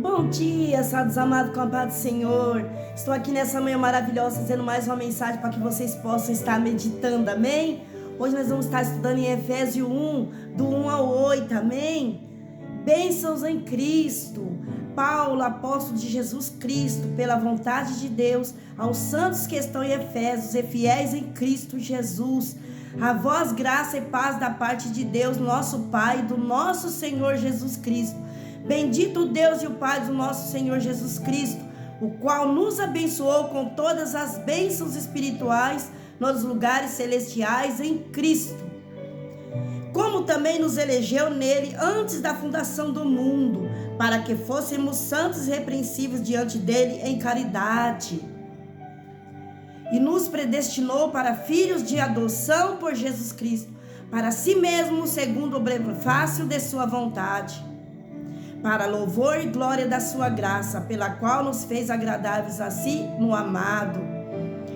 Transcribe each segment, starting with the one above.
Bom dia, amados amados, com a paz do Senhor. Estou aqui nessa manhã maravilhosa, trazendo mais uma mensagem para que vocês possam estar meditando, amém? Hoje nós vamos estar estudando em Efésios 1, do 1 ao 8, amém? Bênçãos em Cristo. Paulo, apóstolo de Jesus Cristo, pela vontade de Deus, aos santos que estão em Efésios e fiéis em Cristo Jesus. A vós graça e paz da parte de Deus, nosso Pai, do nosso Senhor Jesus Cristo. Bendito o Deus e o Pai do nosso Senhor Jesus Cristo, o qual nos abençoou com todas as bênçãos espirituais nos lugares celestiais em Cristo. Como também nos elegeu nele antes da fundação do mundo, para que fôssemos santos e irrepreensíveis diante dele em caridade. E nos predestinou para filhos de adoção por Jesus Cristo, para si mesmo, segundo o benefício de sua vontade, para louvor e glória da sua graça, pela qual nos fez agradáveis a si no amado,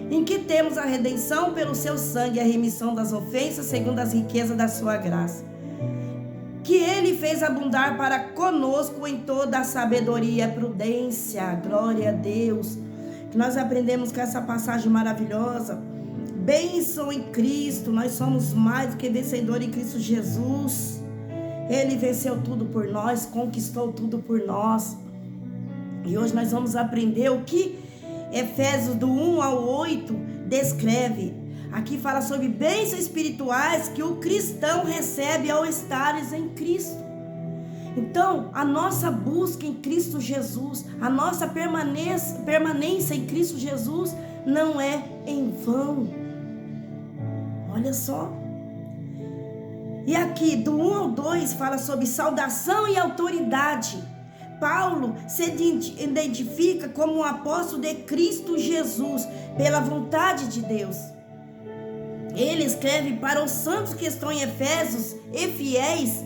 em que temos a redenção pelo seu sangue, a remissão das ofensas, segundo as riquezas da sua graça, que ele fez abundar para conosco em toda a sabedoria e prudência. Glória a Deus. Que nós aprendemos com essa passagem maravilhosa. Bênção em Cristo, nós somos mais do que vencedores em Cristo Jesus. Ele venceu tudo por nós, conquistou tudo por nós. E hoje nós vamos aprender o que Efésios do 1 ao 8 descreve. Aqui fala sobre bênçãos espirituais que o cristão recebe ao estares em Cristo. Então, a nossa busca em Cristo Jesus, a nossa permanência em Cristo Jesus não é em vão. Olha só. E aqui, do 1 ao 2, fala sobre saudação e autoridade. Paulo se identifica como um apóstolo de Cristo Jesus, pela vontade de Deus. Ele escreve para os santos que estão em Efésios e fiéis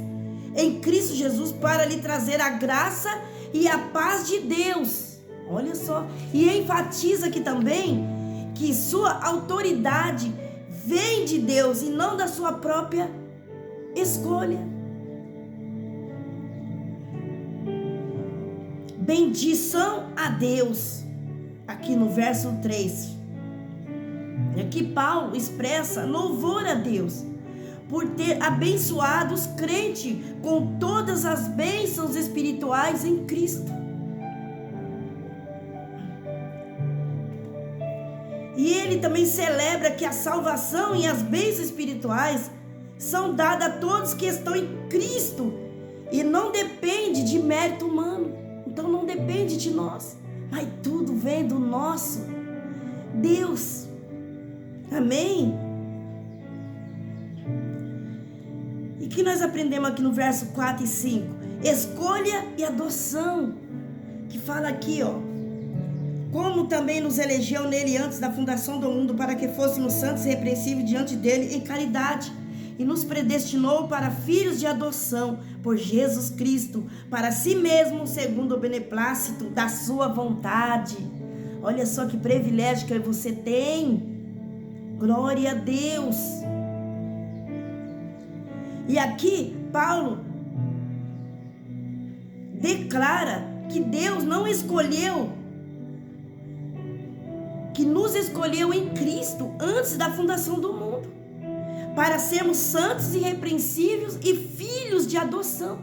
em Cristo Jesus, para lhe trazer a graça e a paz de Deus. Olha só. E enfatiza aqui também que sua autoridade vem de Deus e não da sua própria escolha. Bendição a Deus. Aqui no verso 3. Aqui Paulo expressa louvor a Deus por ter abençoado os crentes com todas as bênçãos espirituais em Cristo. E ele também celebra que a salvação e as bênçãos espirituais são dadas a todos que estão em Cristo e não depende de mérito humano. Então não depende de nós, mas tudo vem do nosso Deus. Amém? E que nós aprendemos aqui no verso 4 e 5? Escolha e adoção. Que fala aqui, ó. Como também nos elegeu nele antes da fundação do mundo, para que fôssemos santos e irrepreensíveis diante dele em caridade. E nos predestinou para filhos de adoção por Jesus Cristo, para si mesmo, segundo o beneplácito da sua vontade. Olha só que privilégio que você tem. Glória a Deus. E aqui Paulo declara que Deus não escolheu, que nos escolheu em Cristo antes da fundação do mundo, para sermos santos e irrepreensíveis e filhos de adoção.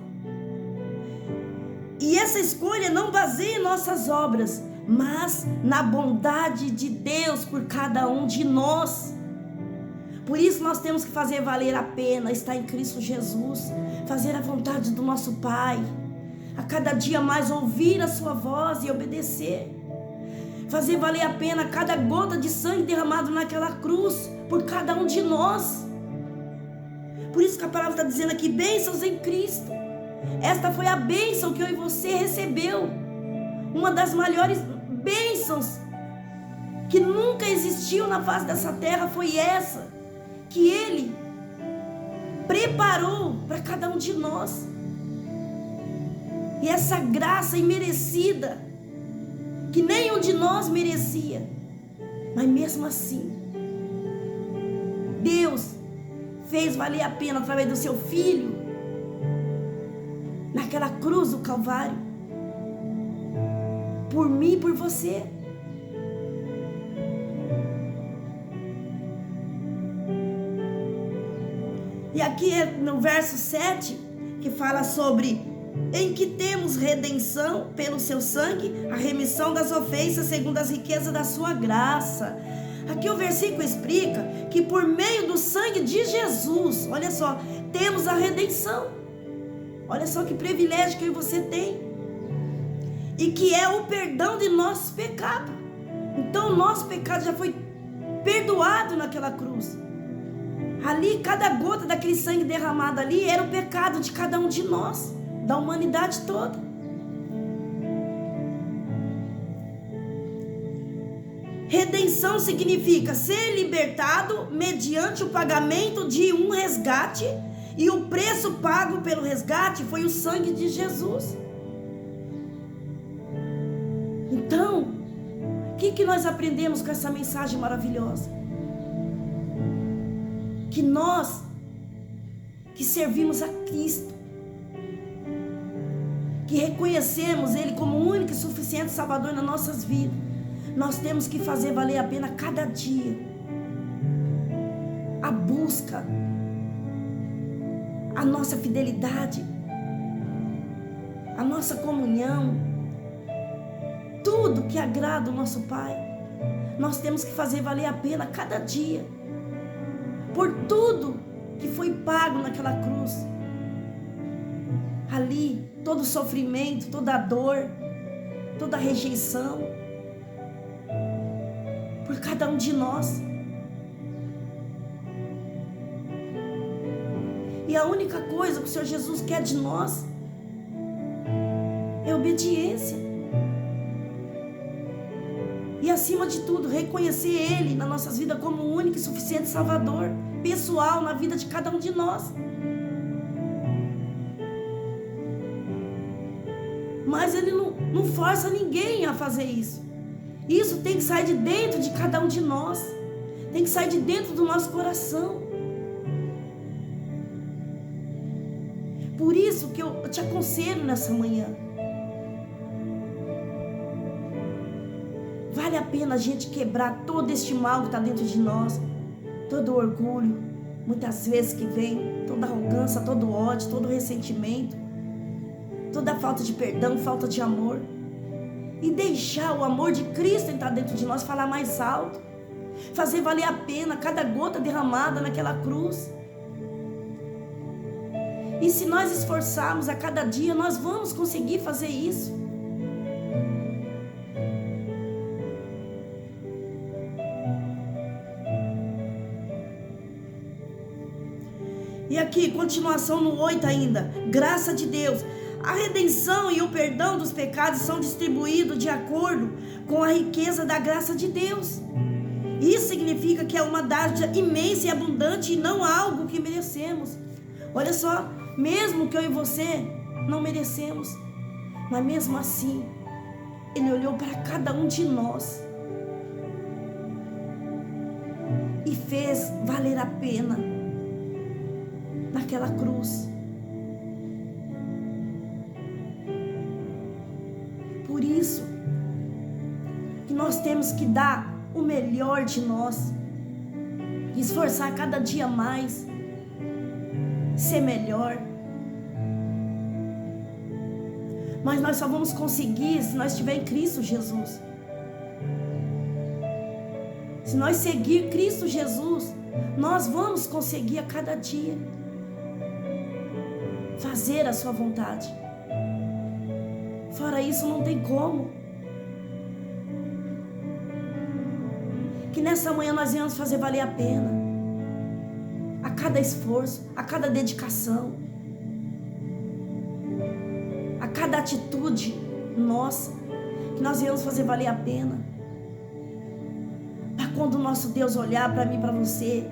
E essa escolha não baseia em nossas obras, mas na bondade de Deus por cada um de nós. Por isso nós temos que fazer valer a pena estar em Cristo Jesus, fazer a vontade do nosso Pai, a cada dia mais ouvir a sua voz e obedecer, fazer valer a pena cada gota de sangue derramado naquela cruz por cada um de nós. Por isso que a palavra está dizendo aqui, bênçãos em Cristo. Esta foi a bênção que eu e você recebeu, uma das maiores bênçãos que nunca existiu na face dessa terra, foi essa que Ele preparou para cada um de nós. E essa graça imerecida, que nenhum de nós merecia, mas mesmo assim Deus fez valer a pena através do seu Filho naquela cruz do Calvário. por mim e por você. E aqui é no verso 7 que fala sobre em que temos redenção pelo seu sangue, a remissão das ofensas segundo as riquezas da sua graça. Aqui o versículo explica que por meio do sangue de Jesus, olha só, temos a redenção. Olha só que privilégio que você tem. E que é o perdão de nossos pecados. Então o nosso pecado já foi perdoado naquela cruz. Ali, cada gota daquele sangue derramado ali era o pecado de cada um de nós, da humanidade toda. Redenção significa ser libertado mediante o pagamento de um resgate, e o preço pago pelo resgate foi o sangue de Jesus. Então, o que nós aprendemos com essa mensagem maravilhosa? Que nós que servimos a Cristo, que reconhecemos Ele como o único e suficiente Salvador nas nossas vidas, nós temos que fazer valer a pena cada dia a busca, a nossa fidelidade, a nossa comunhão, tudo que agrada o nosso Pai. Nós temos que fazer valer a pena cada dia, por tudo que foi pago naquela cruz. Ali, todo o sofrimento, toda a dor, toda a rejeição, por cada um de nós. E a única coisa que o Senhor Jesus quer de nós é obediência. E acima de tudo, reconhecer Ele nas nossas vidas como o único e suficiente Salvador pessoal na vida de cada um de nós. Mas Ele não força ninguém a fazer isso. Isso tem que sair de dentro de cada um de nós. Tem que sair de dentro do nosso coração. Por isso que eu te aconselho nessa manhã. Vale a pena a gente quebrar todo este mal que está dentro de nós, todo o orgulho, muitas vezes que vem, toda arrogância, todo ódio, todo ressentimento, toda falta de perdão, falta de amor, e deixar o amor de Cristo entrar dentro de nós, falar mais alto, fazer valer a pena cada gota derramada naquela cruz. E se nós esforçarmos a cada dia, nós vamos conseguir fazer isso. E aqui, continuação no 8 ainda. Graça de Deus. A redenção e o perdão dos pecados são distribuídos de acordo com a riqueza da graça de Deus. Isso significa que é uma dádiva imensa e abundante e não algo que merecemos. Olha só, mesmo que eu e você não merecemos, mas mesmo assim, Ele olhou para cada um de nós e fez valer a pena naquela cruz. Por isso que nós temos que dar o melhor de nós, esforçar cada dia mais, ser melhor. Mas nós só vamos conseguir se nós estivermos em Cristo Jesus. Se nós seguir Cristo Jesus, nós vamos conseguir a cada dia fazer a sua vontade. Fora isso, não tem como. Que nessa manhã nós venhamos fazer valer a pena a cada esforço, a cada dedicação, a cada atitude nossa, que nós venhamos fazer valer a pena. Para quando o nosso Deus olhar para mim, para você,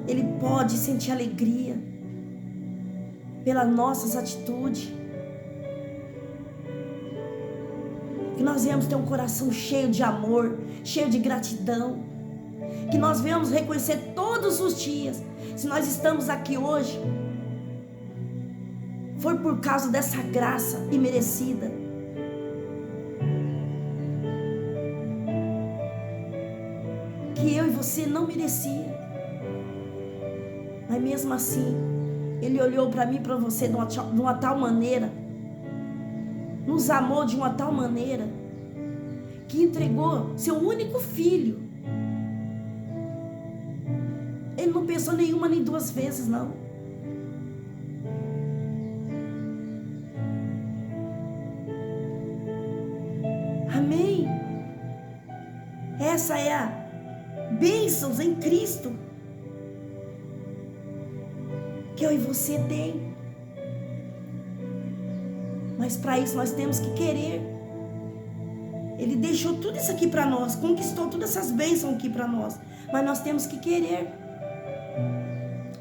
Ele pode sentir alegria pelas nossas atitudes. Que nós venhamos ter um coração cheio de amor, cheio de gratidão. Que nós venhamos reconhecer todos os dias, se nós estamos aqui hoje, foi por causa dessa graça imerecida. que eu e você não merecia. Mas mesmo assim, Ele olhou para mim e para você de uma tal maneira, nos amou de uma tal maneira, que entregou seu único filho. Ele não pensou nenhuma nem duas vezes, não. Amém? Essa é a bênçãos em Cristo que eu e você tem. Mas para isso nós temos que querer. Ele deixou tudo isso aqui para nós, conquistou todas essas bênçãos aqui para nós, mas nós temos que querer,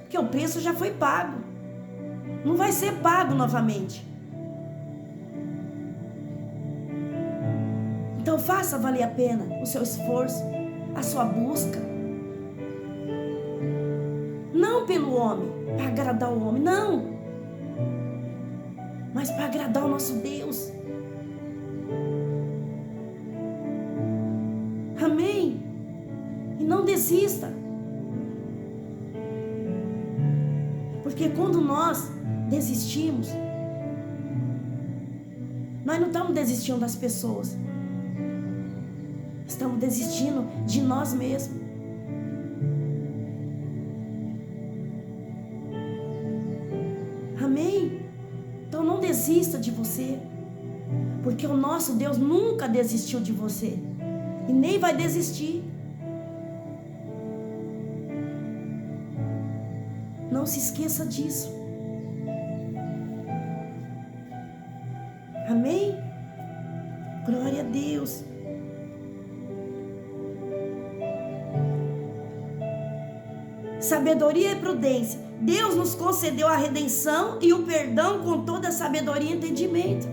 porque o preço já foi pago, não vai ser pago novamente. Então faça valer a pena o seu esforço, a sua busca, não pelo homem, para agradar o homem, não, mas para agradar o nosso Deus. Amém? E não desista, porque quando nós desistimos, nós não estamos desistindo das pessoas, estamos desistindo de nós mesmos. Amém? Então não desista de você, porque o nosso Deus nunca desistiu de você e nem vai desistir. Não se esqueça disso. Amém? Glória a Deus. Sabedoria e prudência. Deus nos concedeu a redenção e o perdão com toda a sabedoria e entendimento.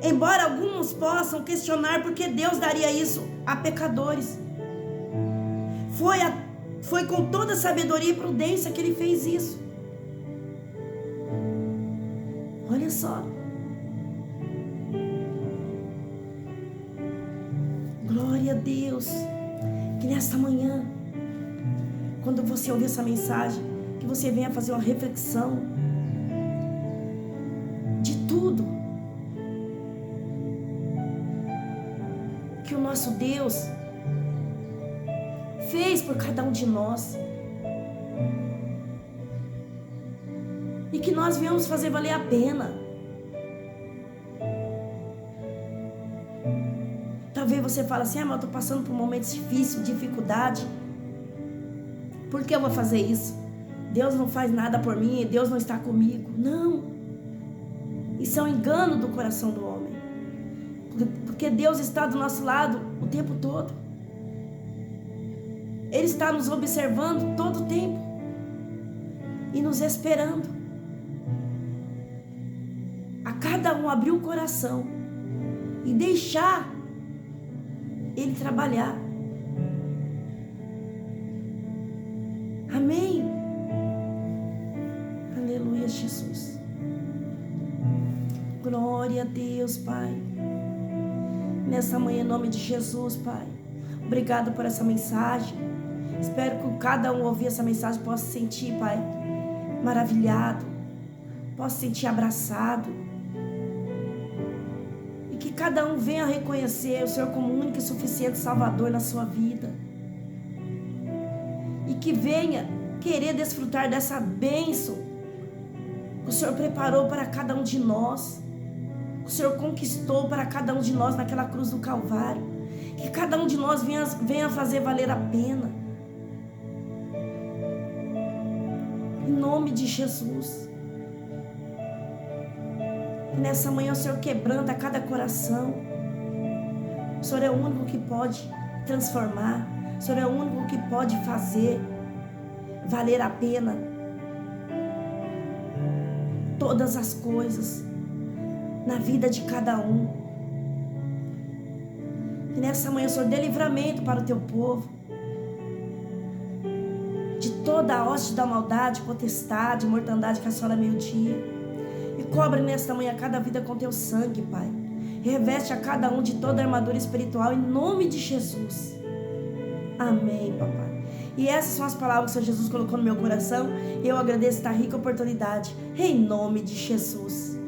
Embora alguns possam questionar por que Deus daria isso a pecadores, foi com toda a sabedoria e prudência que Ele fez isso. Olha só. Glória a Deus. Que nesta manhã, quando você ouvir essa mensagem, que você venha fazer uma reflexão de tudo que o nosso Deus fez por cada um de nós, e que nós viemos fazer valer a pena. Talvez você fale assim: mas eu estou passando por momentos difíceis, dificuldade, por que eu vou fazer isso? Deus não faz nada por mim, Deus não está comigo. Não, isso é um engano do coração do homem, porque Deus está do nosso lado o tempo todo. Ele está nos observando todo o tempo e nos esperando a cada um abrir o coração e deixar Ele trabalhar. Amém? Aleluia, Jesus. Glória a Deus, Pai. Nessa manhã, em nome de Jesus, Pai, obrigado por essa mensagem. Espero que cada um ouvir essa mensagem possa se sentir, Pai, maravilhado, possa se sentir abraçado, e que cada um venha reconhecer o Senhor como único e suficiente Salvador na sua vida, e que venha querer desfrutar dessa bênção que o Senhor preparou para cada um de nós, que o Senhor conquistou para cada um de nós naquela cruz do Calvário. Que cada um de nós venha fazer valer a pena, em nome de Jesus. E nessa manhã o Senhor quebranta cada coração. O Senhor é o único que pode transformar, o Senhor é o único que pode fazer valer a pena todas as coisas na vida de cada um. E nessa manhã o Senhor dê livramento para o teu povo de toda a hoste da maldade, potestade, mortandade que assola meio-dia. E cobre nesta manhã cada vida com teu sangue, Pai. Reveste a cada um de toda a armadura espiritual em nome de Jesus. Amém, papai. E essas são as palavras que o Senhor Jesus colocou no meu coração. Eu agradeço esta rica oportunidade, em nome de Jesus.